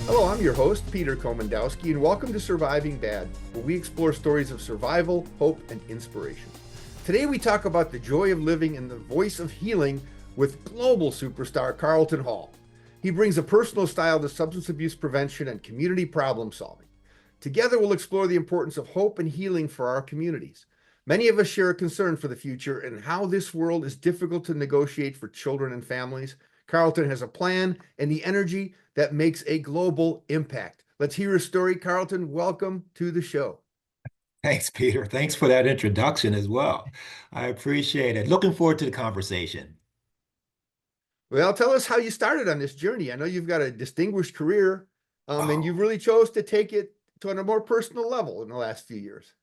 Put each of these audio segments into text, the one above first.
Hello, I'm your host, Peter Komendowski, and welcome to Surviving Bad, where we explore stories of survival, hope, and inspiration. Today, we talk about the joy of living and the voice of healing with global superstar Carlton Hall. He brings a personal style to substance abuse prevention and community problem solving. Together, we'll explore the importance of hope and healing for our communities. Many of us share a concern for the future and how this world is difficult to negotiate for children and families. Carlton has a plan and the energy that makes a global impact. Let's hear a story. Carlton, welcome to the show. Thanks, Peter. Thanks for that introduction as well. I appreciate it. Looking forward to the conversation. Well, tell us how you started on this journey. I know you've got a distinguished career, and you Oh, really chose to take it to on a more personal level in the last few years.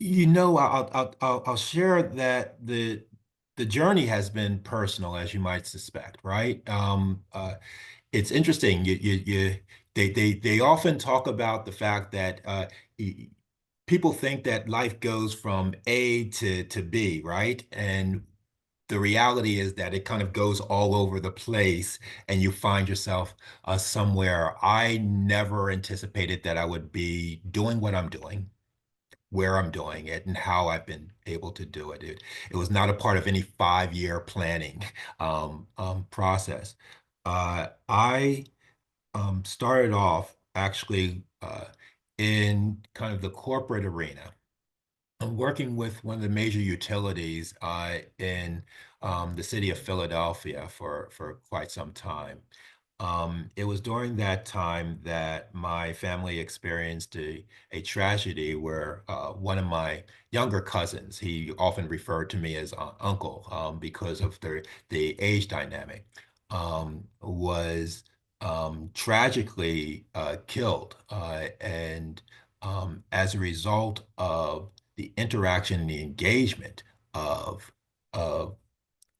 I'll share that the journey has been personal, as you might suspect, right? It's interesting. They often talk about the fact that y- people think that life goes from A to B, right? And the reality is that it kind of goes all over the place and you find yourself somewhere. I never anticipated that I would be doing what I'm doing, where I'm doing it, and how I've been able to do it. It was not a part of any 5-year planning process. I started off actually in kind of the corporate arena. I'm working with one of the major utilities in the city of Philadelphia for quite some time. It was during that time that my family experienced a tragedy where one of my younger cousins, he often referred to me as uncle because of the age dynamic, was tragically killed. And as a result of the interaction and the engagement of of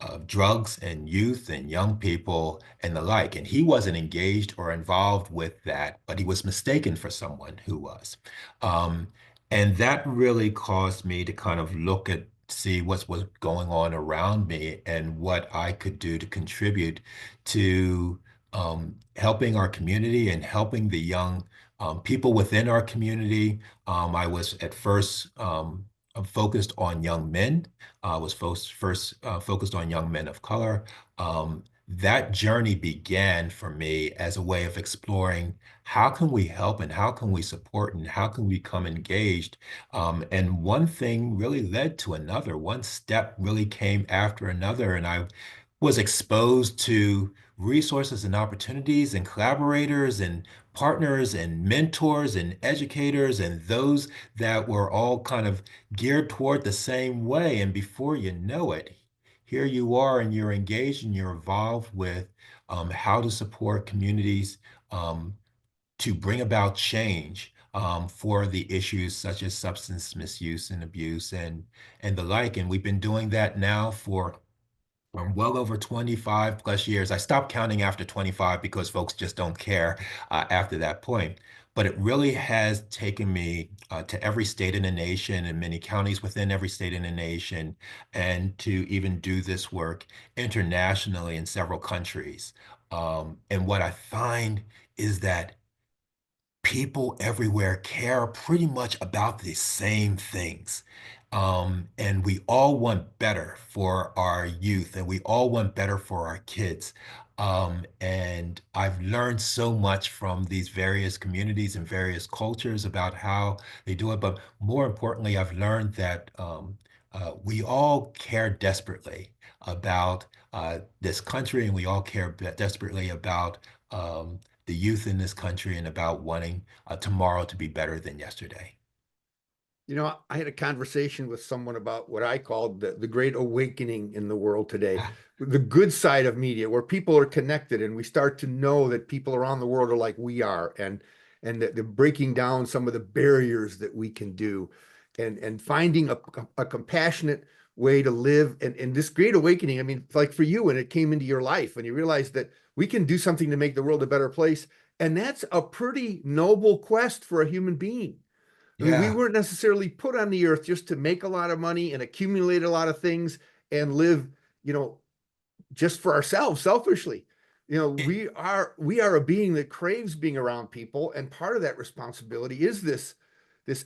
of drugs and youth and young people and the like. And he wasn't engaged or involved with that, but he was mistaken for someone who was. Um, and that really caused me to kind of look at, see what's going on around me and what I could do to contribute to helping our community and helping the young people within our community. I was at first focused on young men, was first focused on young men of color. That journey began for me as a way of exploring how can we help and how can we support and how can we become engaged. And one thing really led to another. One step really came after another, and I was exposed to resources and opportunities and collaborators and partners and mentors and educators and those that were all kind of geared toward the same way. And before you know it, here you are and you're engaged and you're involved with how to support communities um, to bring about change for the issues such as substance misuse and abuse and the like. And we've been doing that now for well over 25 plus years. I stopped counting after 25 because folks just don't care after that point. But it really has taken me to every state in the nation and many counties within every state in the nation, and to even do this work internationally in several countries. And what I find is that people everywhere care pretty much about the same things. And we all want better for our youth and we all want better for our kids. And I've learned so much from these various communities and various cultures about how they do it. But more importantly, I've learned that we all care desperately about this country and we all care desperately about the youth in this country and about wanting tomorrow to be better than yesterday. You know, I had a conversation with someone about what I called the great awakening in the world today, the good side of media, where people are connected and we start to know that people around the world are like we are, and that they're breaking down some of the barriers that we can do, and finding a compassionate way to live. And this great awakening, I mean, like for you, when it came into your life, when you realized that we can do something to make the world a better place, and that's a pretty noble quest for a human being. I mean, we Yeah, weren't necessarily put on the earth just to make a lot of money and accumulate a lot of things and live, you know, just for ourselves, selfishly. It, We are a being that craves being around people, and part of that responsibility is this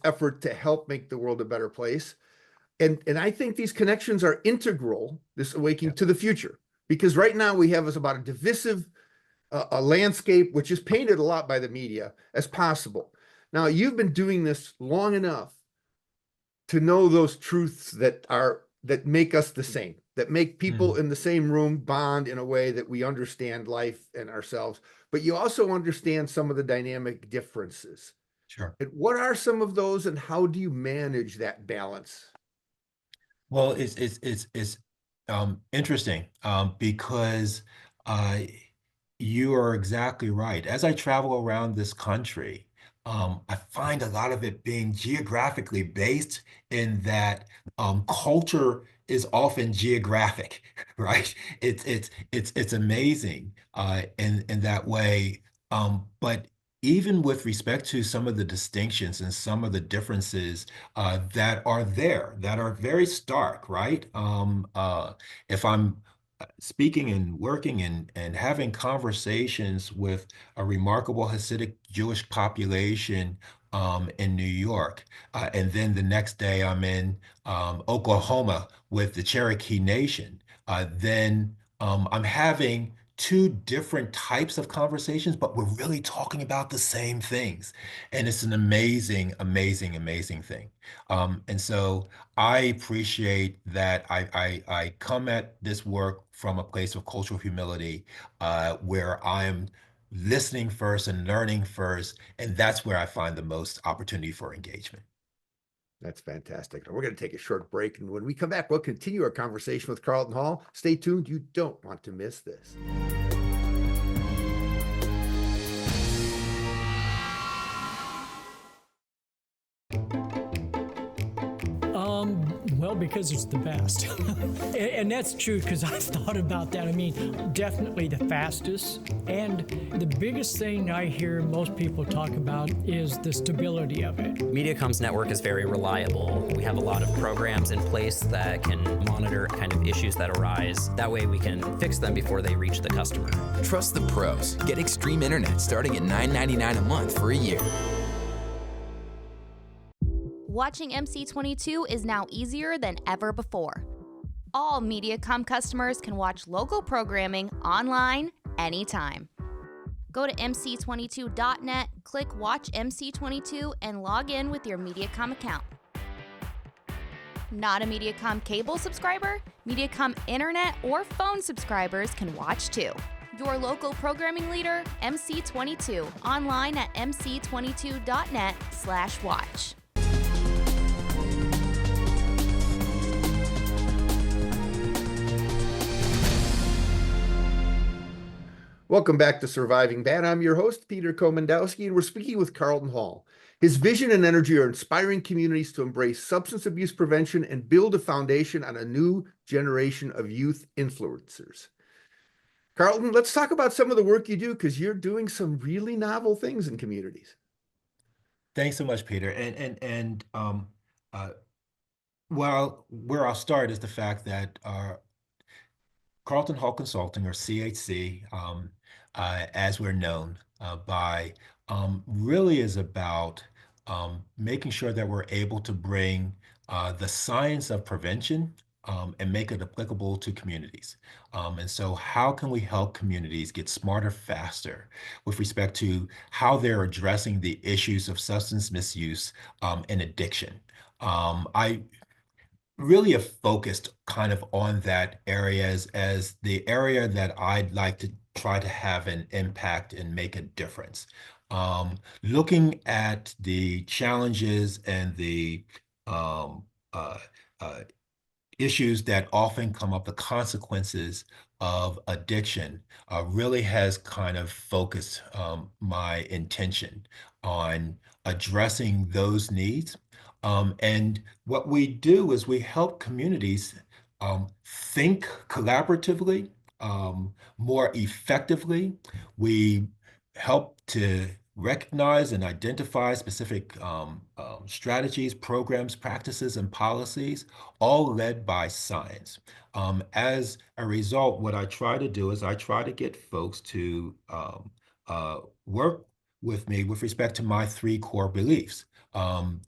effort to help make the world a better place. And I think these connections are integral, this yeah. awakening to the future, because right now we have as about a divisive a landscape, which is painted a lot by the media as possible. Now, you've been doing this long enough to know those truths that make us the same, that make people Mhm. in the same room bond in a way that we understand life and ourselves, but you also understand some of the dynamic differences. Sure. And what are some of those, and how do you manage that balance? Well, it's interesting because uh, you are exactly right. As I travel around this country, I find a lot of it being geographically based in that culture is often geographic, right? It's amazing in that way. But even with respect to some of the distinctions and some of the differences that are there, that are very stark, right? If I'm speaking and working and having conversations with a remarkable Hasidic Jewish population in New York, and then the next day I'm in Oklahoma with the Cherokee Nation, then I'm having two different types of conversations, but we're really talking about the same things. And it's an amazing, amazing, amazing thing. And so I appreciate that I come at this work from a place of cultural humility, where I'm listening first and learning first, and that's where I find the most opportunity for engagement. That's fantastic. We're going to take a short break, and when we come back, we'll continue our conversation with Carlton Hall. Stay tuned. You don't want to miss this. Well, because it's the best. And that's true because I thought about that. I mean, definitely the fastest. And the biggest thing I hear most people talk about is the stability of it. MediaCom's network is very reliable. We have a lot of programs in place that can monitor kind of issues that arise. That way we can fix them before they reach the customer. Trust the pros. Get Extreme Internet starting at $9.99 a month for a year. Watching MC22 is now easier than ever before. All MediaCom customers can watch local programming online anytime. Go to mc22.net, click Watch MC22, and log in with your MediaCom account. Not a MediaCom cable subscriber? MediaCom internet or phone subscribers can watch too. Your local programming leader, MC22, online at mc22.net/watch. Welcome back to Surviving Bad. I'm your host, Peter Komendowski, and we're speaking with Carlton Hall. His vision and energy are inspiring communities to embrace substance abuse prevention and build a foundation on a new generation of youth influencers. Carlton, let's talk about some of the work you do, because you're doing some really novel things in communities. Thanks so much, Peter. Uh, well, where I'll start is the fact that Carlton Hall Consulting, or CHC, as we're known by, really is about making sure that we're able to bring the science of prevention and make it applicable to communities. And so, how can we help communities get smarter faster with respect to how they're addressing the issues of substance misuse and addiction? I really have focused kind of on that area as the area that I'd like to try to have an impact and make a difference. Looking at the challenges and the um, uh, uh, issues that often come up, the consequences of addiction, really has kind of focused my intention on addressing those needs. And what we do is we help communities think collaboratively, more effectively. We help to recognize and identify specific strategies, programs, practices, and policies, all led by science. As a result, what I try to do is I try to get folks to work with me with respect to my three core beliefs.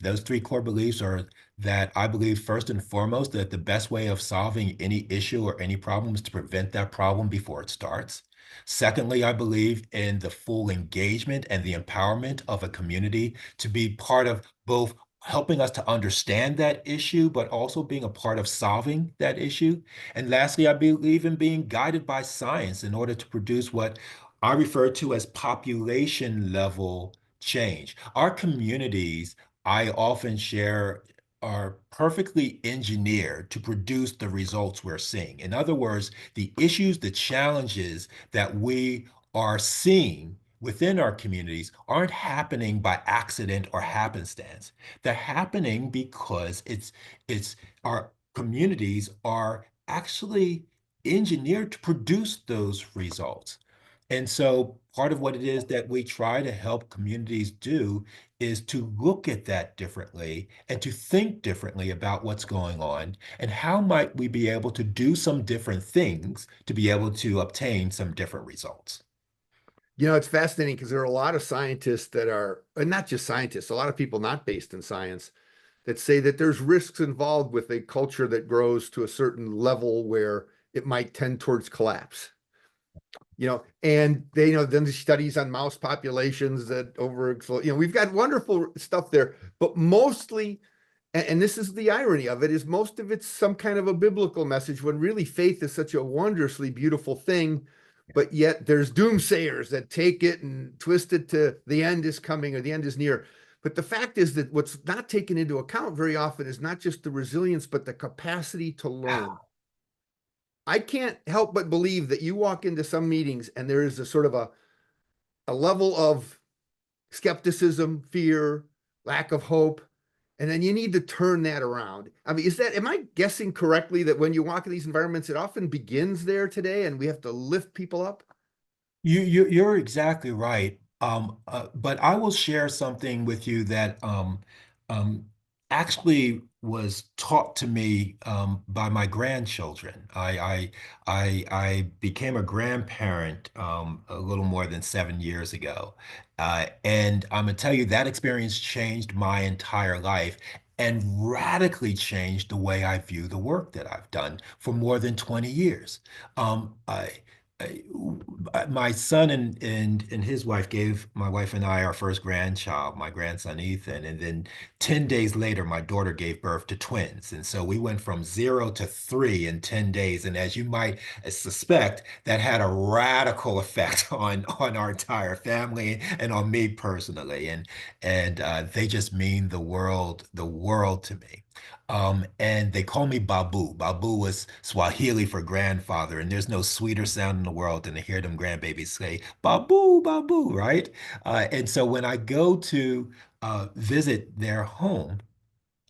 Those three core beliefs are that I believe, first and foremost, that the best way of solving any issue or any problem is to prevent that problem before it starts. Secondly, I believe in the full engagement and the empowerment of a community to be part of both helping us to understand that issue, but also being a part of solving that issue. And lastly, I believe in being guided by science in order to produce what I refer to as population level change. Our communities, I often share, are perfectly engineered to produce the results we're seeing. In other words, the issues, the challenges that we are seeing within our communities aren't happening by accident or happenstance. They're happening because it's our communities are actually engineered to produce those results. And so part of what it is that we try to help communities do is to look at that differently and to think differently about what's going on and how might we be able to do some different things to be able to obtain some different results. It's fascinating because there are a lot of scientists that are, and not just scientists, a lot of people not based in science that say that there's risks involved with a culture that grows to a certain level where it might tend towards collapse. And they, then the studies on mouse populations that we've got wonderful stuff there, but mostly, and this is the irony of it, is most of it's some kind of a biblical message when really faith is such a wondrously beautiful thing. But yet there's doomsayers that take it and twist it to the end is coming or the end is near. But the fact is that what's not taken into account very often is not just the resilience, but the capacity to learn. I can't help but believe that you walk into some meetings and there is a sort of a level of skepticism, fear, lack of hope, and then you need to turn that around. I mean, am I guessing correctly that when you walk in these environments, it often begins there today and we have to lift people up? You're exactly right. But I will share something with you that um, actually was taught to me by my grandchildren. I became a grandparent a little more than 7 years ago, and I'm gonna tell you that experience changed my entire life and radically changed the way I view the work that I've done for more than 20 years. I, my son and his wife gave my wife and I our first grandchild, my grandson Ethan, and then 10 days later, my daughter gave birth to twins. And so we went from 0 to 3 in 10 days. And as you might suspect, that had a radical effect on our entire family and on me personally. And they just mean the world to me. And they call me Babu. Babu was Swahili for grandfather, and there's no sweeter sound in the world than to hear them grandbabies say Babu, Babu, right? And so when I go to visit their home,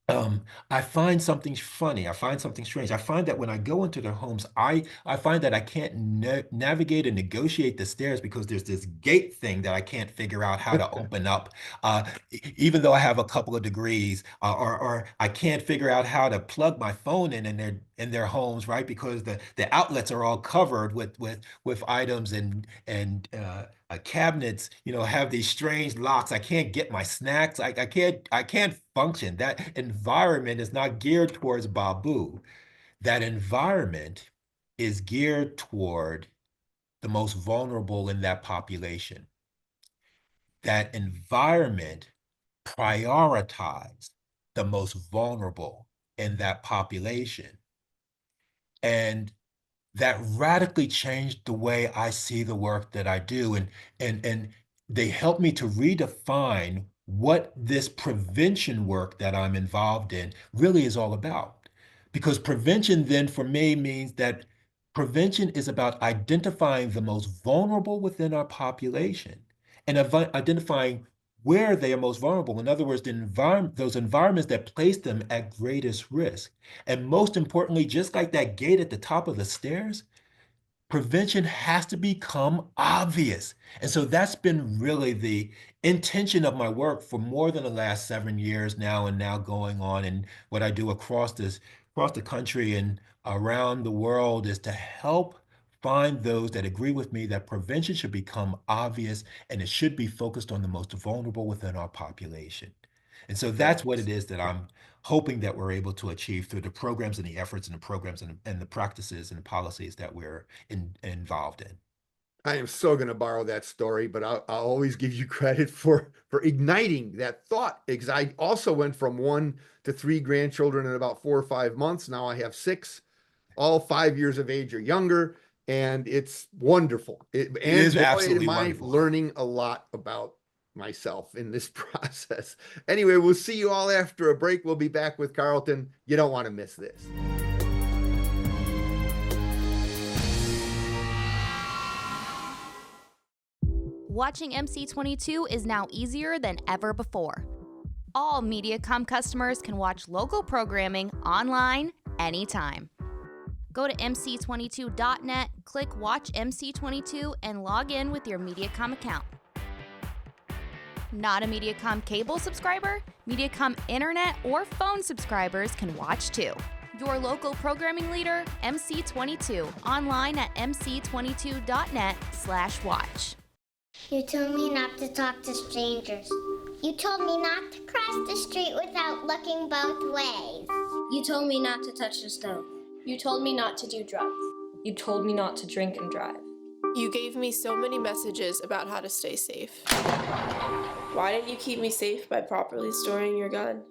um, I find something funny. I find something strange. I find that when I go into their homes, I find that I can't navigate and negotiate the stairs because there's this gate thing that I can't figure out how to open up. Even though I have a couple of degrees, or I can't figure out how to plug my phone in their homes, right? Because the outlets are all covered with items and cabinets, have these strange locks. I can't get my snacks. I can't function. That environment is not geared towards Babu. That environment is geared toward the most vulnerable in that population. That environment prioritized the most vulnerable in that population. And that radically changed the way I see the work that I do. And they helped me to redefine what this prevention work that I'm involved in really is all about. Because prevention then for me means that prevention is about identifying the most vulnerable within our population and identifying where they are most vulnerable. In other words, those environments that place them at greatest risk. And most importantly, just like that gate at the top of the stairs, prevention has to become obvious. And so that's been really the intention of my work for more than the last 7 years now, and now going on. And what I do across the country and around the world is to help find those that agree with me that prevention should become obvious and it should be focused on the most vulnerable within our population. And so that's what it That's is that I'm hoping that we're able to achieve through the programs and the efforts and the programs and the practices and the policies that we're involved in. I am so going to borrow that story, but I'll always give you credit for igniting that thought, because I also went from 1 to 3 grandchildren in about 4 or 5 months. Now I have 6, all 5 years of age or younger, and it's wonderful. It And is boy, absolutely am I wonderful. learning a lot about myself in this process. Anyway, we'll see you all after a break. We'll be back with Carlton. You don't want to miss this. Watching MC22 is now easier than ever before. All MediaCom customers can watch local programming online anytime. Go to mc22.net, click Watch MC22, and log in with your MediaCom account. Not a MediaCom cable subscriber? MediaCom internet or phone subscribers can watch too. Your local programming leader, MC22, online at mc22.net/watch. You told me not to talk to strangers. You told me not to cross the street without looking both ways. You told me not to touch the stove. You told me not to do drugs. You told me not to drink and drive. You gave me so many messages about how to stay safe. Why didn't you keep me safe by properly storing your gun?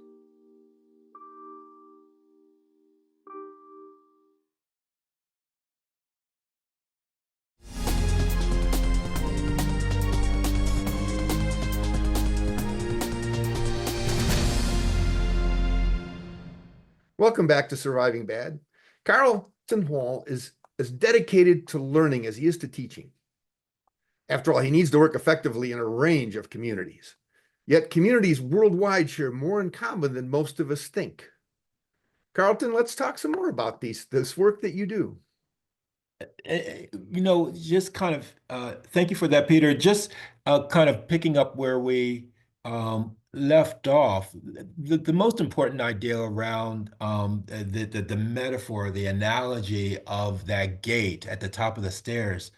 Welcome back to Surviving Bad. Carlton Hall is as dedicated to learning as he is to teaching. After all, he needs to work effectively in a range of communities. Yet communities worldwide share more in common than most of us think. Carlton, let's talk some more about this work that you do. Just kind of thank you for that, Peter. Just kind of picking up where we left off, the most important idea around the metaphor, the analogy of that gate at the top of the stairs,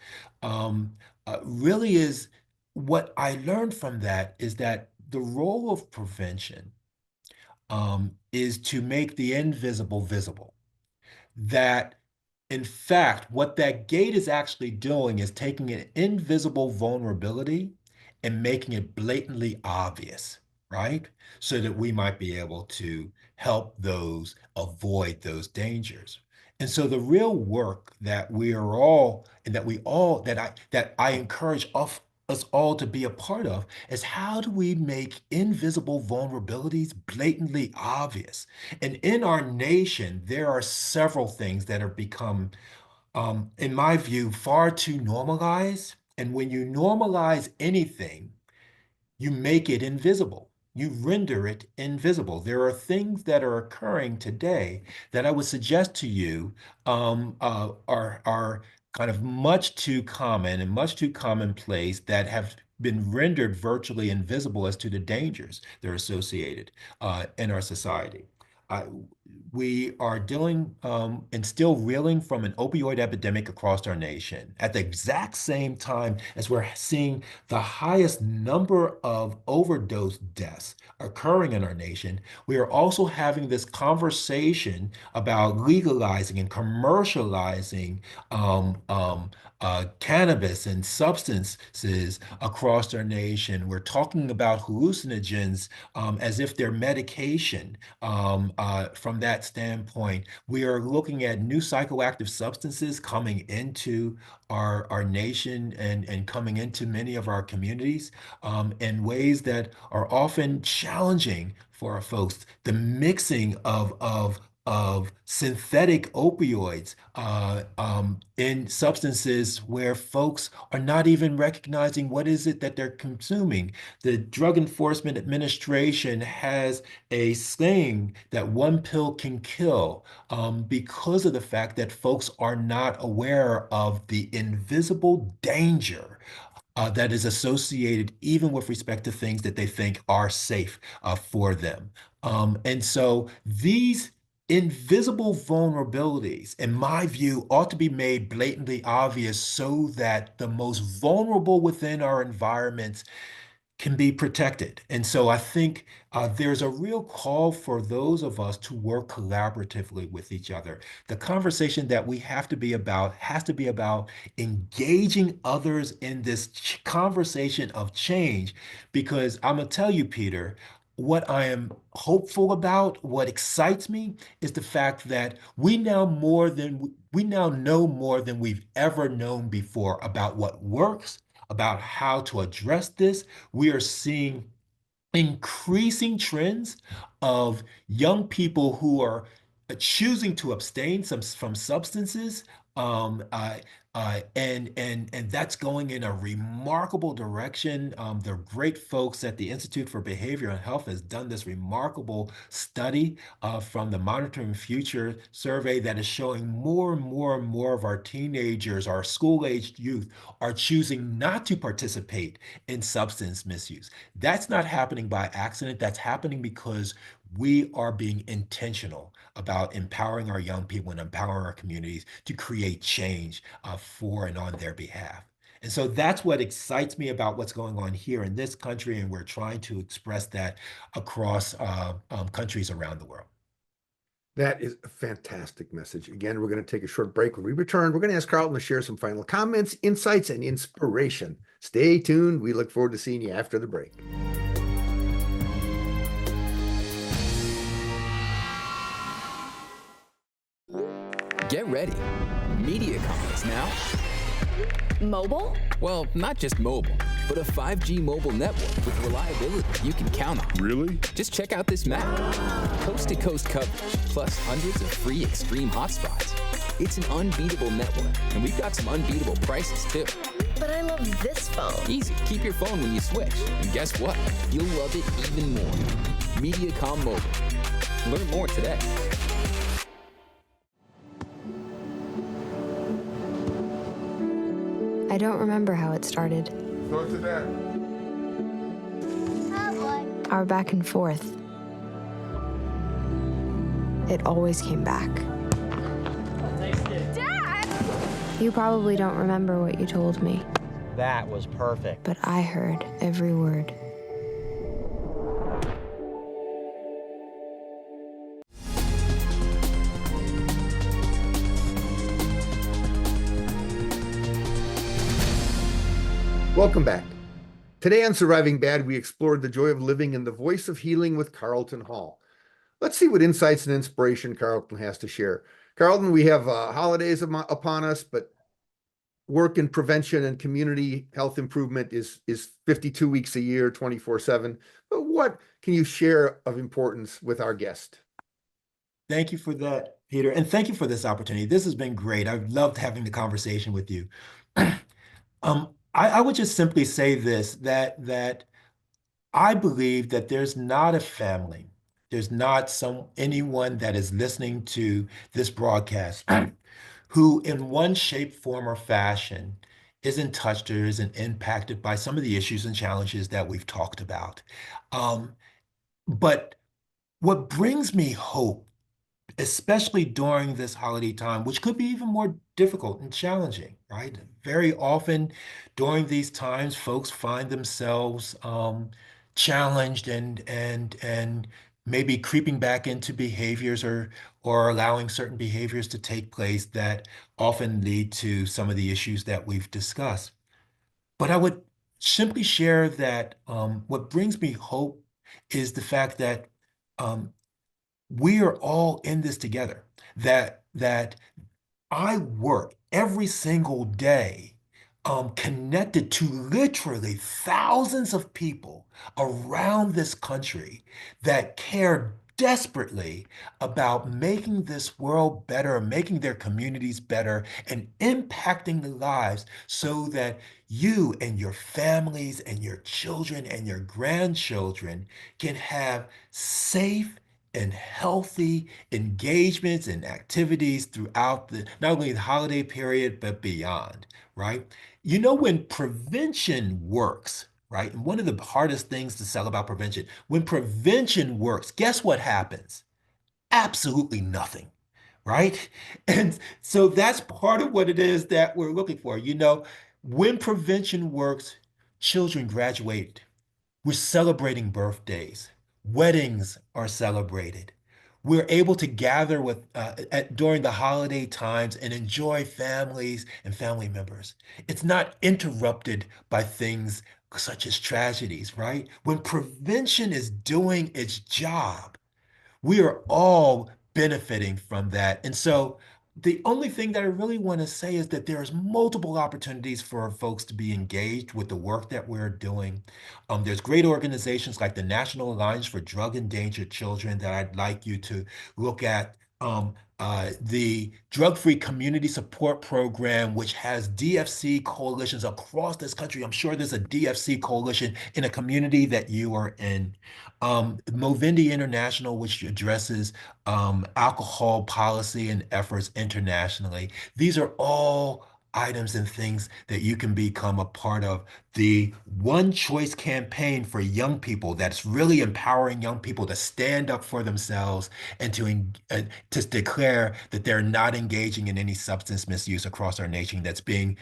really is what I learned from that is that the role of prevention is to make the invisible visible. That in fact, what that gate is actually doing is taking an invisible vulnerability and making it blatantly obvious, right? So that we might be able to help those avoid those dangers. And so the real work that we are all, and that I encourage us all to be a part of is how do we make invisible vulnerabilities blatantly obvious? And in our nation, there are several things that have become, in my view, far too normalized. And when you normalize anything, you make it invisible. You render it invisible. There are things that are occurring today that I would suggest to you are kind of much too common and much too commonplace that have been rendered virtually invisible as to the dangers that are associated in our society. We are dealing and still reeling from an opioid epidemic across our nation at the exact same time as we're seeing the highest number of overdose deaths occurring in our nation. We are also having this conversation about legalizing and commercializing cannabis and substances across our nation. We're talking about hallucinogens as if they're medication. From that standpoint, we are looking at new psychoactive substances coming into our nation and coming into many of our communities in ways that are often challenging for our folks. The mixing of of synthetic opioids in substances where folks are not even recognizing what is it that they're consuming. The Drug Enforcement Administration has a saying that one pill can kill because of the fact that folks are not aware of the invisible danger that is associated even with respect to things that they think are safe for them. And so these invisible vulnerabilities, in my view, ought to be made blatantly obvious so that the most vulnerable within our environments can be protected. And so I think there's a real call for those of us to work collaboratively with each other. The conversation that we have to be about has to be about engaging others in this conversation of change, because I'm going to tell you, Peter, what I am hopeful about, what excites me, is the fact that we now know more than we've ever known before about what works, about how to address this. We are seeing increasing trends of young people who are choosing to abstain from substances, and that's going in a remarkable direction. The great folks at the Institute for Behavioral Health has done this remarkable study from the Monitoring Future survey that is showing more and more and more of our teenagers, our school-aged youth, are choosing not to participate in substance misuse. That's not happening by accident. That's happening because we are being intentional about empowering our young people and empowering our communities to create change for and on their behalf. And so that's what excites me about what's going on here in this country, and we're trying to express that across countries around the world. That is a fantastic message. Again, we're going to take a short break. When we return, we're going to ask Carlton to share some final comments, insights, and inspiration. Stay tuned. We look forward to seeing you after the break. Get ready. MediaCom is now Mobile? well, not just mobile, but a 5G mobile network with reliability you can count on. Really? Just check out this map. Coast-to-coast coverage, plus hundreds of free extreme hotspots. It's an unbeatable network, and we've got some unbeatable prices, too. But I love this phone. Easy. Keep your phone when you switch. And guess what? You'll love it even more. MediaCom Mobile. Learn more today. I don't remember how it started. Go to that. Oh boy. Our back and forth. It always came back. Dad! You probably don't remember what you told me, That was perfect. but I heard every word. Welcome back. Today on Surviving Bad, we explored the joy of living and the voice of healing with Carlton Hall. Let's see what insights and inspiration Carlton has to share. Carlton, we have holidays upon us, but work in prevention and community health improvement is 52 weeks a year, 24/7. But what can you share of importance with our guest? Thank you for that, Peter, and thank you for this opportunity. This has been great. I've loved having the conversation with you. I would just simply say this, that I believe that there's not a family, there's not anyone that is listening to this broadcast who in one shape, form, or fashion isn't touched or isn't impacted by some of the issues and challenges that we've talked about. But what brings me hope, especially during this holiday time, which could be even more difficult and challenging, right? Very often during these times, folks find themselves challenged and maybe creeping back into behaviors or allowing certain behaviors to take place that often lead to some of the issues that we've discussed. But I would simply share that what brings me hope is the fact that we are all in this together, that I work every single day connected to literally thousands of people around this country that care desperately about making this world better, making their communities better, and impacting the lives so that you and your families and your children and your grandchildren can have safe and healthy engagements and activities throughout the not only the holiday period but beyond, right? You know, when prevention works, right? And one of the hardest things to sell about prevention, when prevention works, guess what happens? Absolutely nothing, right? And so that's part of what it is that we're looking for. You know, when prevention works, children graduate. We're celebrating birthdays. Weddings are celebrated. We're able to gather during the holiday times and enjoy families and family members. It's not interrupted by things such as tragedies, right? When prevention is doing its job, we are all benefiting from that. And so the only thing that I really want to say is that there's multiple opportunities for folks to be engaged with the work that we're doing. There's great organizations like the National Alliance for Drug Endangered Children that I'd like you to look at. The Drug Free Community Support Program, which has DFC coalitions across this country. I'm sure there's a DFC coalition in a community that you are in. Movindi International, which addresses alcohol policy and efforts internationally. These are all items and things that you can become a part of. The One Choice campaign for young people that's really empowering young people to stand up for themselves and to declare that they're not engaging in any substance misuse across our nation that's being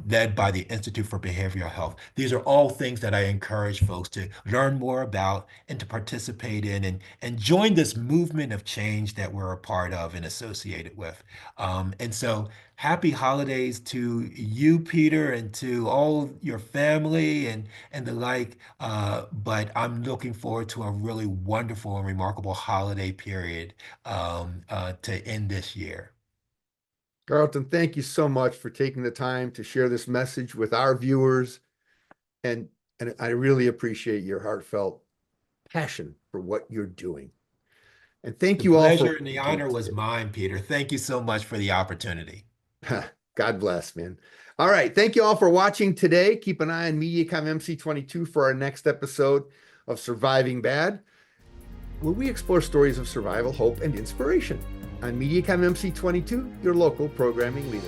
led by the Institute for Behavioral Health. These are all things that I encourage folks to learn more about and to participate in and join this movement of change that we're a part of and associated with. And so happy holidays to you, Peter, and to all your family and the like. But I'm looking forward to a really wonderful and remarkable holiday period to end this year. Carlton, thank you so much for taking the time to share this message with our viewers. And I really appreciate your heartfelt passion for what you're doing. And thank you all for— The pleasure and the honor was mine, Peter. Thank you so much for the opportunity. God bless, man. All right. Thank you all for watching today. Keep an eye on MediaCom MC22 for our next episode of Surviving Bad, where we explore stories of survival, hope, and inspiration on MediaCom MC22, your local programming leader.